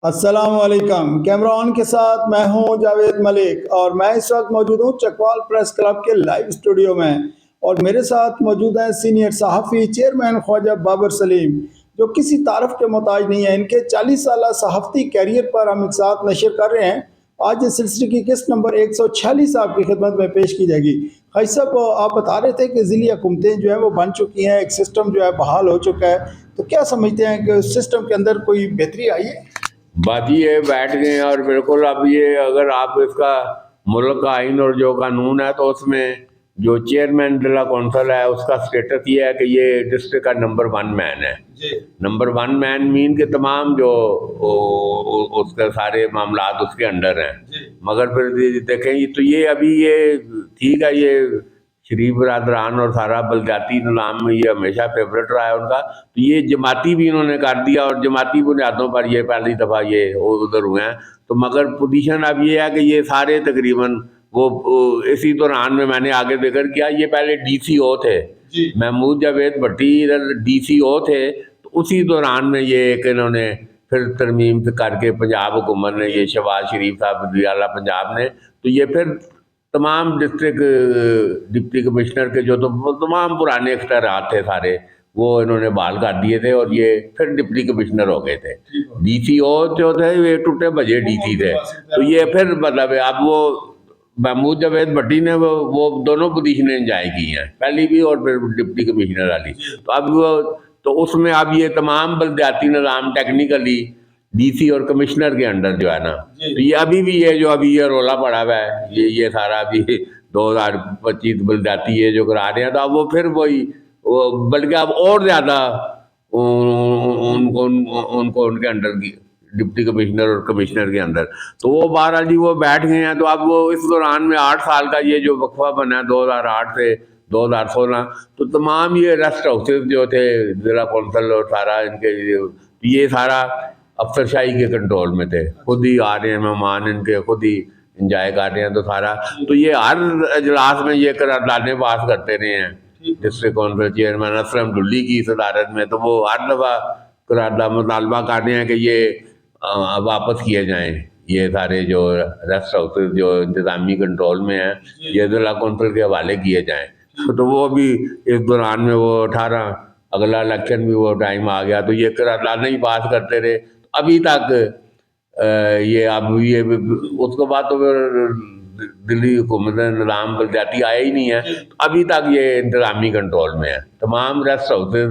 अस्सलाम वालेकुम। Camera on के साथ मैं हूं जावेद मलिक और मैं इस वक्त मौजूद हूं चकवाल प्रेस क्लब के लाइव स्टूडियो में। और मेरे साथ मौजूद हैं सीनियर सहाफ़ी चेयरमैन ख्वाजा बाबर सलीम, जो किसी तारफ़ के मोहताज नहीं है। इनके 40 साल सहाफ़ती कैरियर पर हम एक साथ नशर कर रहे हैं। आज इस सिलसिले की किस्त नंबर 146 आपकी खिदमत में पेश की जाएगी। खाई साहब, आप बता रहे थे कि ज़िली हुकूमतें जो है वो बन चुकी हैं, एक सिस्टम जो है बहाल हो चुका है, तो क्या समझते हैं कि उस सिस्टम के अंदर कोई बेहतरी आई है? बाजी ये बैठ गए हैं और बिल्कुल अब ये अगर आप इसका मुल्क का आइन और जो कानून है तो उसमें जो चेयरमैन जिला कौंसल है उसका स्टेटस ये है कि ये डिस्ट्रिक्ट का नंबर 1 मैन है। नंबर 1 मैन मीन के तमाम जो उसके सारे मामलात उसके अंडर हैं। मगर फिर देखें तो ये अभी ये ठीक है, ये शरीफ बरादरान और सारा बलदियाती निज़ाम में ये हमेशा फेवरेट रहा है उनका, तो ये जमाती भी इन्होंने कर दिया और जमाती बुनियादों पर ये पहली दफ़ा ये उधर हुए हैं। तो मगर पोजीशन अब ये है कि ये सारे तकरीबन वो इसी दौरान में मैंने आगे जिक्र किया, ये पहले DCO थे, महमूद जावेद भट्टी इधर DCO थे, तो उसी दौरान में ये एक इन्होंने फिर तरमीम करके पंजाब हुकूमत ने, ये शहबाज शरीफ साहब वज़ीर-ए-आला पंजाब ने, तो ये फिर तमाम डिस्ट्रिक्ट डिप्टी कमिश्नर के जो तो तमाम पुराने इख्तियारात थे सारे वो इन्होंने बहाल कर दिए थे और ये फिर डिप्टी कमिश्नर हो गए थे। DCO जो थे ये टूटे भजे DC थे, तो ये फिर मतलब अब वो महमूद जावेद भट्टी ने वो दोनों पोजीशनें एंजॉय की हैं, पहली भी और फिर डिप्टी कमिश्नर वाली। तो अब वो तो उसमें अब ये तमाम बलदियाती निज़ाम टेक्निकली DC और कमिश्नर के अंडर जो है ना, तो ये अभी भी ये जो अभी ये रोला पड़ा हुआ है, ये सारा अभी 2025 बलदियाती ये जो करा रहे हैं, तो अब वो फिर वही बल्कि अब और ज़्यादा उनको उनके अंडर की डिप्टी कमिश्नर और कमिश्नर के अंदर, तो वो बहरहाल जी वो बैठ गए हैं। तो अब वो इस दौरान में 8 साल का ये जो वक्फा बना है 2008 से 2016, तो तमाम ये रेस्ट हाउसेज जो थे ज़िला कौंसल और सारा इनके ये सारा अफसरशाही के कंट्रोल में थे, खुद ही आ रहे हैं मेहमान, इनके खुद ही इंजॉय कर रहे हैं। तो सारा तो ये हर अजलास में ये करारदादें पास करते रहे हैं डिस्ट्रिक्ट कौंसिल चेयरमैन असलम डुल्ली की सदारत में, तो वो हर दफ़ा करारदाद मुतालबा कर रहे हैं कि ये वापस किए जाएँ, ये सारे जो रेस्ट हाउसेज जो इंतज़ामी कंट्रोल में हैं ये ज़िला कौंसिल के हवाले किए जाएँ। तो वो भी इस दौरान में वो 18 अगला इलेक्शन भी वो टाइम आ गया, तो ये करारदादें ही पास करते रहे अभी तक। ये अब ये उसके बाद तो फिर दिल्ली हुकूमत निज़ाम बलदियाती आया ही नहीं है, तो अभी तक ये इंतज़ामी कंट्रोल में है तमाम रेस्ट हाउसेज।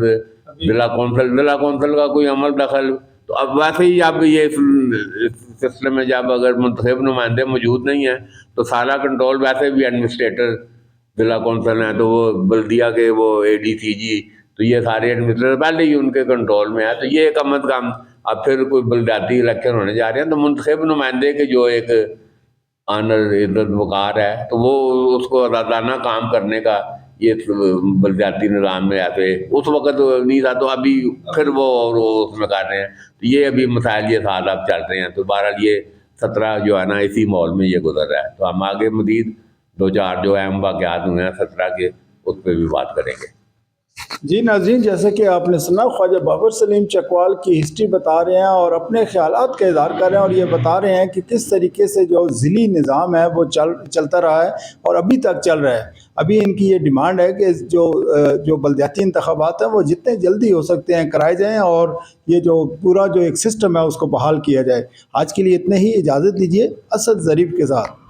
ज़िला कौंसिल का कोई अमल दखल, तो अब वैसे ही अब ये सिलसिले में जब अगर मुंतखब नुमाइंदे मौजूद नहीं हैं तो सारा कंट्रोल वैसे भी एडमिनिस्ट्रेटर ज़िला कौंसिल हैं, तो वो बल्दिया के वो ADCG, तो ये सारे एडमिनिस्ट्रेटर पहले ही उनके कंट्रोल में है। तो ये कम अज़ कम अब फिर कोई बलदियाती इलेक्शन होने जा रहे हैं, तो मुंतखब नुमाइंदे के जो एक आनर इज़्ज़त वक़ार है, तो वो उसको आज़ादाना काम करने का ये बलदियाती निज़ाम में ऐसे उस वक़्त नहीं था, तो अभी फिर वो और उसमें कर रहे हैं। तो ये अभी मसाइल ये साल अब चल रहे हैं, तो बहरहाल ये 17 जो है ना इसी माहौल में ये गुजर रहा है। तो हम आगे मज़ीद 2-4 जो अहम वाक़यात हुए हैं 17 के, उस पर भी बात करेंगे। जी नाज़रीन, जैसे कि आपने सुना ख्वाजा बाबर सलीम चकवाल की हिस्ट्री बता रहे हैं और अपने ख़यालात का इज़हार कर रहे हैं, और ये बता रहे हैं कि किस तरीके से जो ज़िली निज़ाम है वो चलता रहा है और अभी तक चल रहा है। अभी इनकी ये डिमांड है कि जो बलदियाती इंतख़ाबात हैं वो जितने जल्दी हो सकते हैं कराए जाएँ और ये जो पूरा जो एक सिस्टम है उसको बहाल किया जाए। आज के लिए इतने ही, इजाज़त दीजिए असद ज़रीफ़ के साथ।